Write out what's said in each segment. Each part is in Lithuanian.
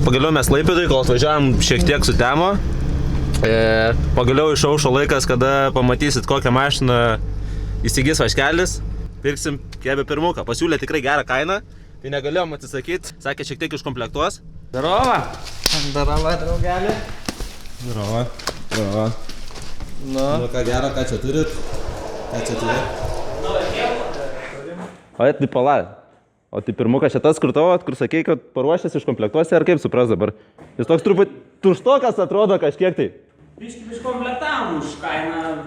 Pagaliau mes Klaipėdoj, kol atvažiavam šiek tiek sutemo. Pagaliau išaušo laikas, kada pamatysit kokią mašiną įsigys Vaškelis. Pirksim Kebė pirmuką. Pasiūlė tikrai gerą kainą, tai negalėjom atsisakyti. Sakė, šiek tiek iškomplektuos. Darova! Darova, draugelį. Darova. Nu, ką gero, ką čia turit? O tai pala. O tai pirmukas čia tas, kur tavo, kur sakei, kad paruošęs iškomplektuosi, ar kaip supras dabar? Jis toks truputį tuštokas atrodo kažkiek tai. biškį iškomplektavom už kainą.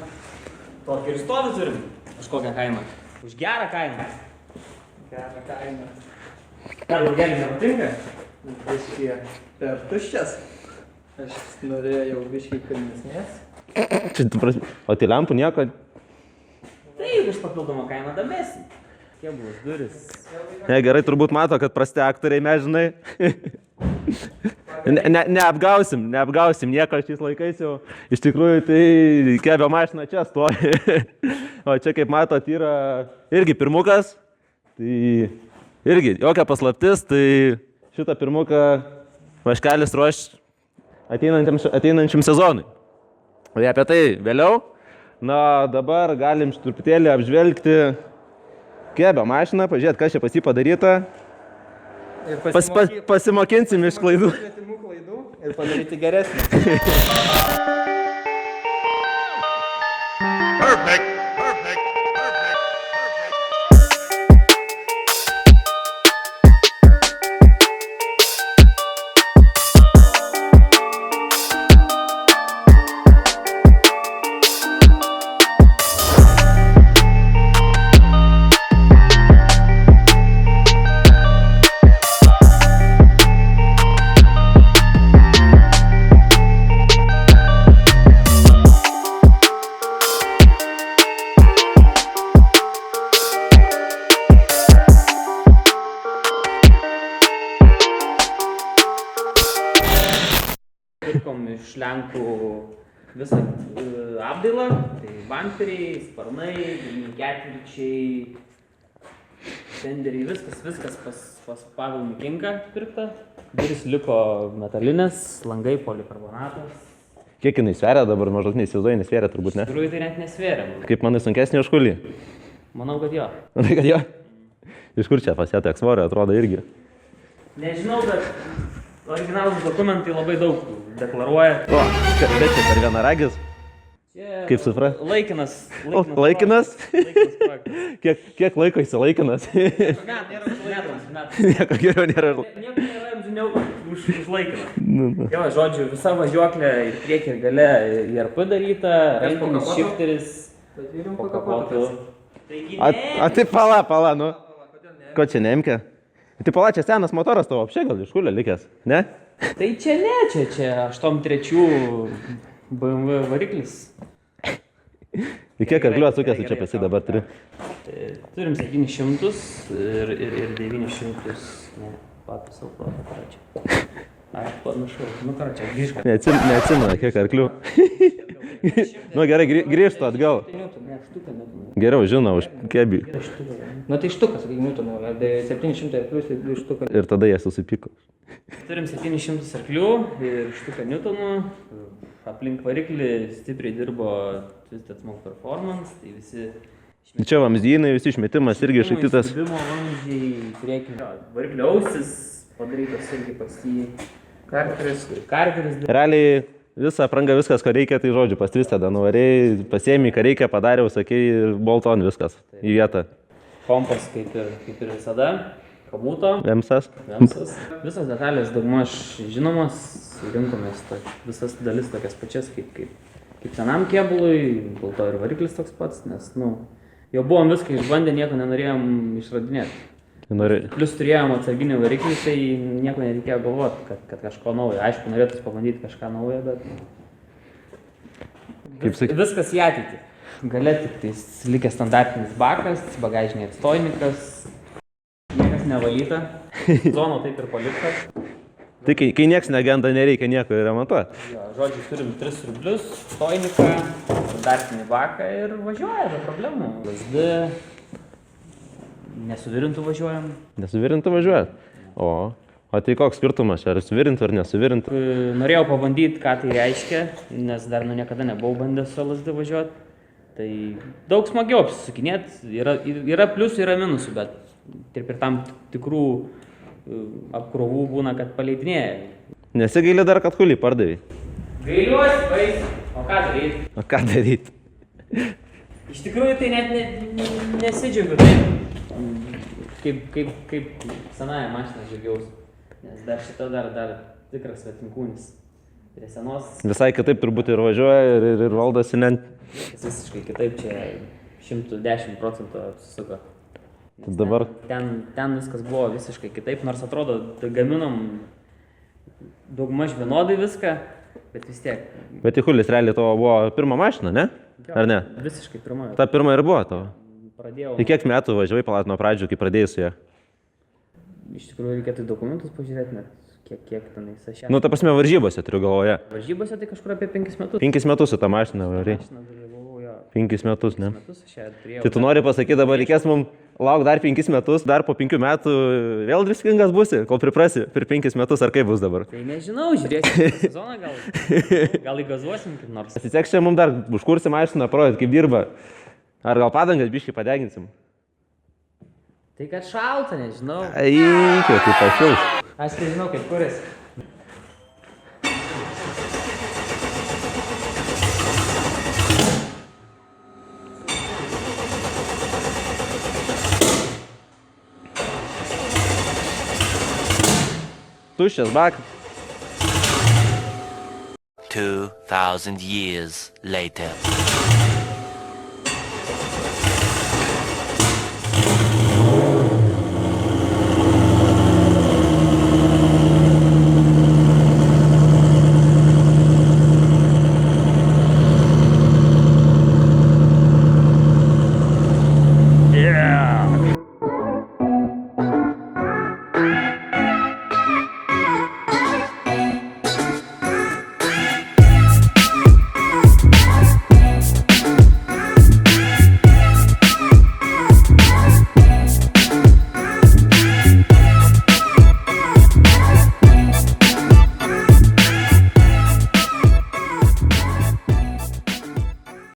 Tokį ir stovį turim. Už kokią kainą? Už gerą kainą. Gerą kainą. Ką, draugelį nepatinka? Biškį per tuščias. Aš norėjau biškį pilnesnės. O tai lempų nieko? Tai už papildomą kainą damėsi. Kėbulas duris. Ne, gerai, turbūt mato, kad prasti aktoriai, mes žinai. Neapgausim nieko šiais laikais jau. Iš tikrųjų, tai Kebio mašina čia stovi. O čia, kaip matot, yra irgi pirmukas. Tai irgi jokia paslaptis, tai šitą pirmuką Vaškelis ruoš ateinančiam sezonui. O apie tai vėliau. Na, dabar galim truputėlį apžvelgti Kebio mašiną, pažiūrėt, kas čia pas jį padaryta. Pasimokinsim iš klaidų. Ir padaryti geresnį. Pirkom iš Lenkų visą apdailą, tai bamperiai, sparnai, ketvirčiai, fenderiai, viskas pas Pavel Mikinką pirkta. Duris liko metalinės, langai polikarbonatas. Kiek jinai sveria dabar, maždaug neįsivaizduoju, nesveria turbūt, ne? Iš tikrųjų tai net nesveria. Kaip manai, sunkesnė už kulį? Manau, kad jo. Manai, kad jo? Iš kur čia pas ją tiek svorio atrodo irgi? Nežinau, bet originalūs dokumentai labai daug deklaruoja. O, bet čia per vienaragis? Kaip supras? Laikinas. Laikinas? Projektas. Kiek laiko jis laikinas? Metų. Nieko geriau nėra. Nieko nėra amžiniau už laikiną. Jo, žodžiu, visa važiuoklė ir priekį ir gale IRP daryta, rankinis shifteris, po kapotu. A tai pala, nu. Ko čia neimkė? Tai pala, čia senas motoras tavo, apšė gal iš kulio likęs, ne? Tai čia ne, čia 8.3 BMW variklis. Ir kiek arklių atsukęs čia pasi dabar turi? Turim 700 ir 900, ne, patys savo protą paračią. Ai, panašu, nu karačią, grįžk. Neatsimena, kiek arklių. Nu gerai, grįžtų atgal. Geriau žino už Kebį. Nu tai štukas, sakyk, Newtonų, 700 plus 2 štukas. Ir tada jie susipyko. Turim 700 arklių ir štuką Newtonų. Aplink variklį stipriai dirbo Twisted Smoke Performance, tai visi... Čia vamzdynai, visi išmetimas irgi išaitytas. Stebimo vamzdžiai, priekinio variklio ausis, padarytas irgi pas jį karkeris. Realiai visą aprangą, viskas, ko reikia, tai žodžiu, pas Twisted nuvarėjai, pasiėmė, ką reikia, padariau, sakei, bolt-on viskas į vietą. Kompas kaip ir visada, kamuto. Vemsas. Visas detalės daugmaž žinomos, rinkomės visas dalis tokias pačias kaip senam kėbului, dėl to ir variklis toks pats, nes, jau buvom viską išbandę, nieko nenorėjom išradinėti. Plius turėjom atsarginį variklį, tai nieko nereikėjo galvoti, kad kažko naujo. Aišku, norėtus pabandyti kažką naujo, bet viskas į ateitį. Gale tik tais likęs standartinis bakas, bagažinė atstojnikas, niekas nevalyta, zono taip ir palikta. Tai kai nieks negenda, nereikia nieko remontuoti. Jo, žodžiu, turim 3 rublius, atstojniką, standartinį baką ir važiuoja, be problemų. LSD, nesuvirintų važiuojam. Nesuvirintų važiuojat? O, O tai koks skirtumas, ar suvirinti ar nesuvirinti? Norėjau pabandyti, ką tai reiškia, nes dar niekada nebuvau bandęs su LSD važiuoti. Tai daug smagiau apsisukinėti, yra pliusų, yra minusų, bet ir tam tikrų apkrovų būna, kad paleidinėja. Nesigaili dar, kad hulį pardavai? Gailiuosi, baisiai. O ką daryti? O ką daryti? Iš tikrųjų tai net nesidžiaugiu taip, kaip senąją mašiną džiaugiausi. Nes dar šita dar tikras svetinkūnis. Prie senos. Visai kitaip turbūt ir važiuoja ir valdosi net. Visiškai kitaip čia 110% apsisuko. Nes Dabar ten viskas buvo visiškai kitaip, nors atrodo, tai gaminom daugmaž vienodai viską, bet vis tiek. Bet į hulis realiai tavo buvo pirma mašina, ne? Ar ne? Visiškai pirma. Ta pirma ir buvo tavo. Pradėjau. Tai kiek metų važiavai palat nuo pradžių, kai pradėjai su ja? Iš tikrųjų reikėtų dokumentus pažiūrėti, net kiek tenais aš ją. Nu, ta prasme, varžybose turiu galvoje. Varžybose tai kažkur apie 5 metus. 5 metus su tą mašiną varai. Mašiną dalyvavau, jo. 5 metus, ne? 5 metus aš ją turėjau. Tai tu nori pasakyti, dabar reikės mums lauk dar 5 metus, dar po 5 metų vėl driskingas būsi, kol priprasi per 5 metus, ar kaip bus dabar? Tai nežinau, žiūrėsim sezoną gal įgazuosim kaip nors. Atsiseks čia mums dar užkursi mašiną, parodyt, kaip dirba. Ar gal padangas biškai padeginsim? Tai kad šalta, nežinau. Eikio, tai pašils. Aš tai žinau, kaip kuriasi. Tuščias bakas. 2,000 years later.